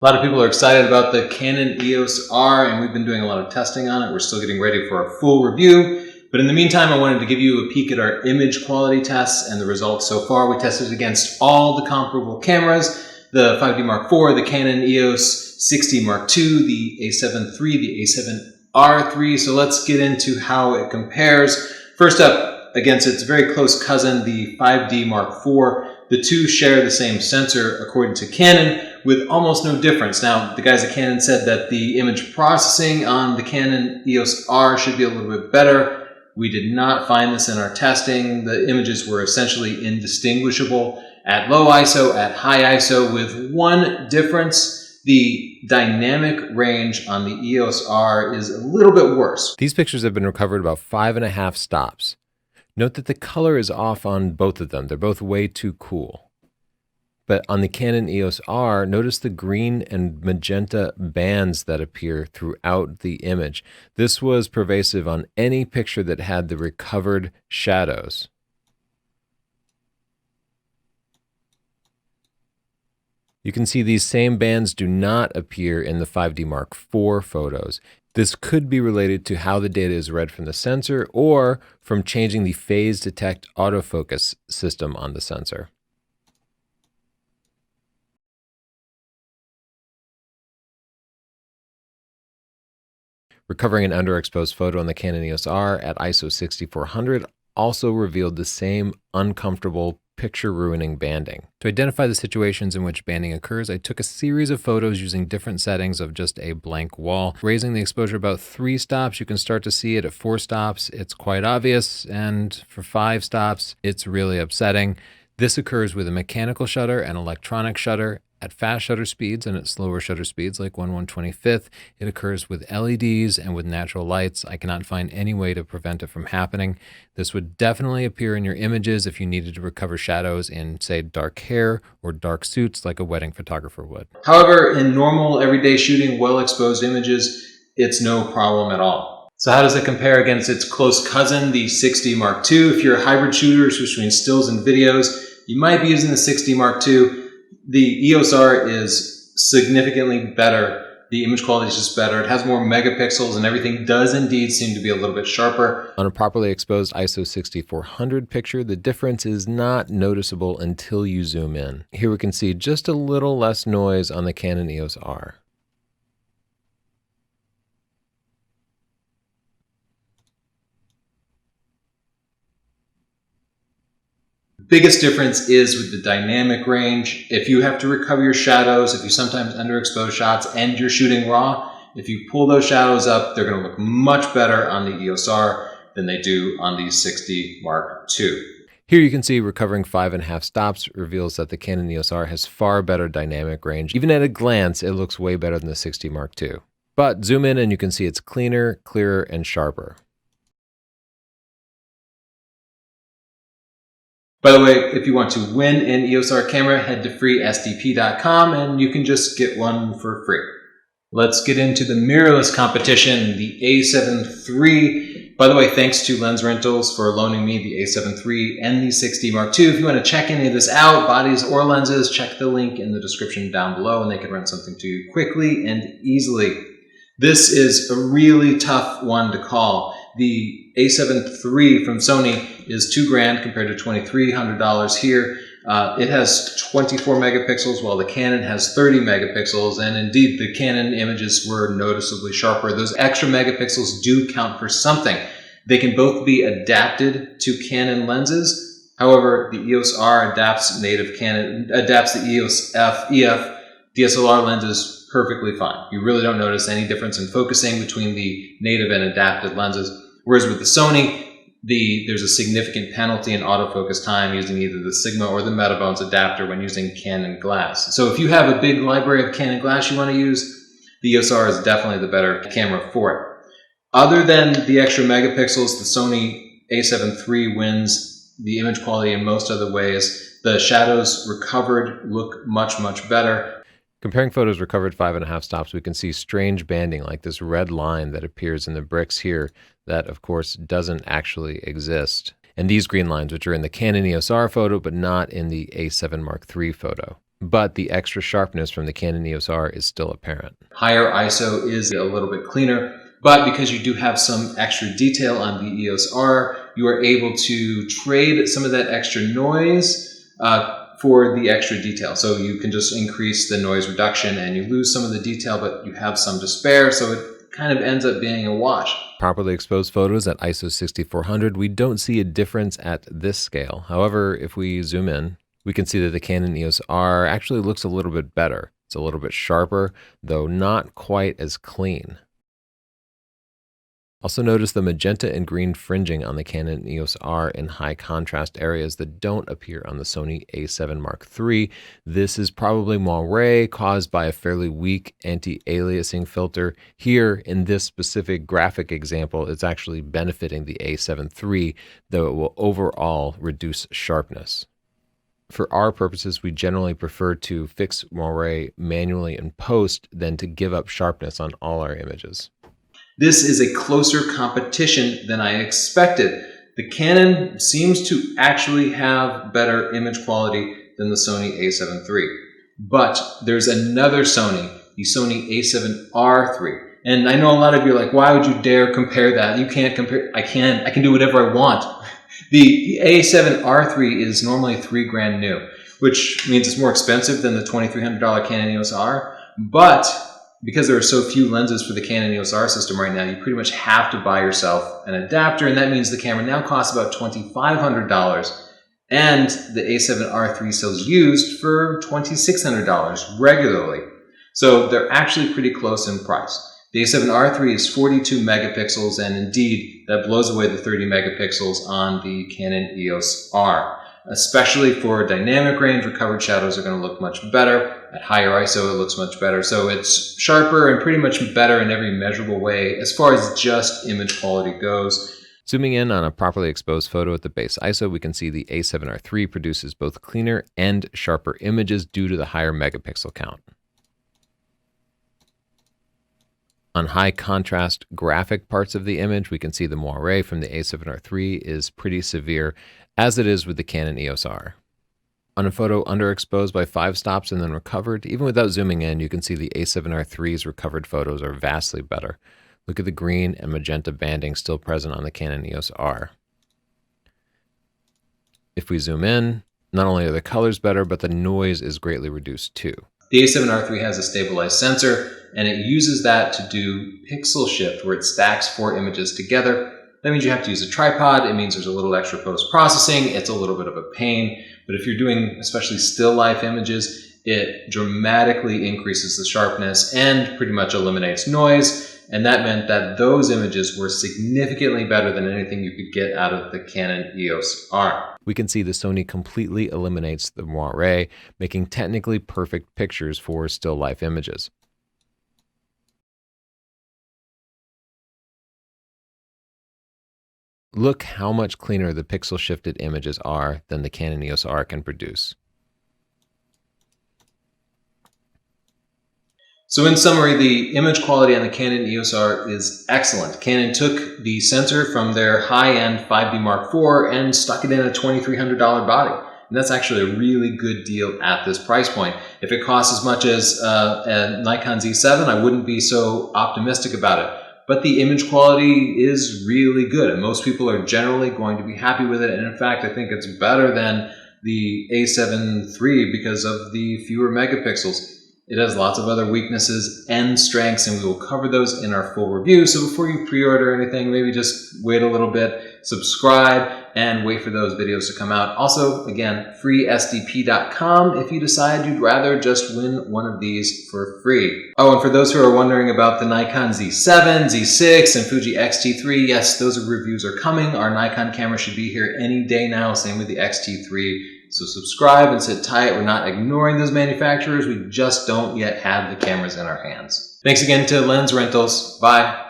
A lot of people are excited about the Canon EOS R, and we've been doing a lot of testing on it. We're still getting ready for a full review. But in the meantime, I wanted to give you a peek at our image quality tests and the results so far. We tested against all the comparable cameras, the 5D Mark IV, the Canon EOS 60 Mark II, the A7 III, the A7R III. So let's get into how it compares. First up, against its very close cousin, the 5D Mark IV. The two share the same sensor according to Canon, with almost no difference. Now, the guys at Canon said that the image processing on the Canon EOS R should be a little bit better. We did not find this in our testing. The images were essentially indistinguishable at low ISO, at high ISO, with one difference. The dynamic range on the EOS R is a little bit worse. These pictures have been recovered about 5.5 stops. Note that the color is off on both of them. They're both way too cool. But on the Canon EOS R, notice the green and magenta bands that appear throughout the image. This was pervasive on any picture that had the recovered shadows. You can see these same bands do not appear in the 5D Mark IV photos. This could be related to how the data is read from the sensor or from changing the phase detect autofocus system on the sensor. Recovering an underexposed photo on the Canon EOS R at ISO 6400 also revealed the same uncomfortable picture-ruining banding. To identify the situations in which banding occurs, I took a series of photos using different settings of just a blank wall. Raising the exposure about 3 stops, you can start to see it. At 4 stops, it's quite obvious, and for 5 stops, it's really upsetting. This occurs with a mechanical shutter and electronic shutter. At fast shutter speeds and at slower shutter speeds, like 1/125th, it occurs with LEDs and with natural lights. I cannot find any way to prevent it from happening. This would definitely appear in your images if you needed to recover shadows in, say, dark hair or dark suits like a wedding photographer would. However, in normal, everyday shooting, well-exposed images, it's no problem at all. So how does it compare against its close cousin, the 60 Mark II? If you're a hybrid shooter between stills and videos, you might be using the 60 Mark II. The EOS R is significantly better. The image quality is just better. It has more megapixels and everything does indeed seem to be a little bit sharper. On a properly exposed ISO 6400 picture, the difference is not noticeable until you zoom in. Here we can see just a little less noise on the Canon EOS R. Biggest difference is with the dynamic range. If you have to recover your shadows, if you sometimes underexpose shots and you're shooting raw, if you pull those shadows up, they're going to look much better on the EOS R than they do on the 60 Mark II. Here you can see recovering 5.5 stops reveals that the Canon EOS R has far better dynamic range. Even at a glance, it looks way better than the 60 Mark II. But zoom in and you can see it's cleaner, clearer, and sharper. By the way, if you want to win an EOS R camera, head to freesdp.com and you can just get one for free. Let's get into the mirrorless competition, the A7 III. By the way, thanks to Lens Rentals for loaning me the A7 III and the 60 Mark II. If you want to check any of this out, bodies or lenses, check the link in the description down below and they can rent something to you quickly and easily. This is a really tough one to call. The A7 III from Sony is $2,000 compared to $2,300 here. It has 24 megapixels while the Canon has 30 megapixels, and indeed the Canon images were noticeably sharper. Those extra megapixels do count for something. They can both be adapted to Canon lenses. However, the EOS R adapts the EOS EF DSLR lenses perfectly fine. You really don't notice any difference in focusing between the native and adapted lenses. Whereas with the Sony, there's a significant penalty in autofocus time using either the Sigma or the Metabones adapter when using Canon glass. So if you have a big library of Canon glass you want to use, the EOS R is definitely the better camera for it. Other than the extra megapixels, the Sony A7 III wins the image quality in most other ways. The shadows recovered look much, much better. Comparing photos recovered 5.5 stops, we can see strange banding like this red line that appears in the bricks here that, of course, doesn't actually exist. And these green lines, which are in the Canon EOS R photo, but not in the A7 Mark III photo. but the extra sharpness from the Canon EOS R is still apparent. Higher ISO is a little bit cleaner, but because you do have some extra detail on the EOS R, you are able to trade some of that extra noise for the extra detail. So you can just increase the noise reduction and you lose some of the detail, but you have some to spare. So it kind of ends up being a wash. Properly exposed photos at ISO 6400, we don't see a difference at this scale. However, if we zoom in, we can see that the Canon EOS R actually looks a little bit better. It's a little bit sharper, though not quite as clean. Also notice the magenta and green fringing on the Canon EOS R in high contrast areas that don't appear on the Sony a7 Mark III. This is probably moire caused by a fairly weak anti-aliasing filter. Here in this specific graphic example, it's actually benefiting the a7 III, though it will overall reduce sharpness. For our purposes, we generally prefer to fix moire manually in post than to give up sharpness on all our images. This is a closer competition than I expected. The Canon seems to actually have better image quality than the Sony a7 III. But there's another Sony, the Sony a7R III. And I know a lot of you are like, why would you dare compare that? You can't compare. I can do whatever I want. The a7R III is normally $3,000 new, which means it's more expensive than the $2,300 Canon EOS R. But because there are so few lenses for the Canon EOS R system right now, you pretty much have to buy yourself an adapter, and that means the camera now costs about $2,500, and the a7R III sells used for $2,600 regularly. So they're actually pretty close in price. The a7R III is 42 megapixels, and indeed, that blows away the 30 megapixels on the Canon EOS R. Especially for dynamic range, recovered shadows are going to look much better. At higher ISO, it looks much better. So it's sharper and pretty much better in every measurable way as far as just image quality goes. Zooming in on a properly exposed photo at the base ISO, we can see the a7R III produces both cleaner and sharper images due to the higher megapixel count. On high contrast graphic parts of the image, we can see the moire from the a7R III is pretty severe, as it is with the Canon EOS R. On a photo underexposed by 5 stops and then recovered, even without zooming in, you can see the a7R III's recovered photos are vastly better. Look at the green and magenta banding still present on the Canon EOS R. If we zoom in, not only are the colors better, but the noise is greatly reduced too. The a7R III has a stabilized sensor, and it uses that to do pixel shift, where it stacks 4 images together. That means you have to use a tripod. It means there's a little extra post-processing. It's a little bit of a pain. But if you're doing especially still life images, it dramatically increases the sharpness and pretty much eliminates noise. And that meant that those images were significantly better than anything you could get out of the Canon EOS R. We can see the Sony completely eliminates the moire, making technically perfect pictures for still life images. Look how much cleaner the pixel-shifted images are than the Canon EOS R can produce. So in summary, the image quality on the Canon EOS R is excellent. Canon took the sensor from their high-end 5D Mark IV and stuck it in a $2,300 body. And that's actually a really good deal at this price point. If it costs as much as a Nikon Z7, I wouldn't be so optimistic about it. But the image quality is really good, and most people are generally going to be happy with it. And in fact, I think it's better than the a7 III because of the fewer megapixels. It has lots of other weaknesses and strengths, and we will cover those in our full review. So before you pre-order anything, maybe just wait a little bit, subscribe, and wait for those videos to come out. Also, again, freesdp.com if you decide you'd rather just win one of these for free. Oh, and for those who are wondering about the Nikon Z7, Z6, and Fuji X-T3, yes, those reviews are coming. Our Nikon camera should be here any day now, same with the X-T3. So subscribe and sit tight. We're not ignoring those manufacturers. We just don't yet have the cameras in our hands. Thanks again to Lens Rentals. Bye.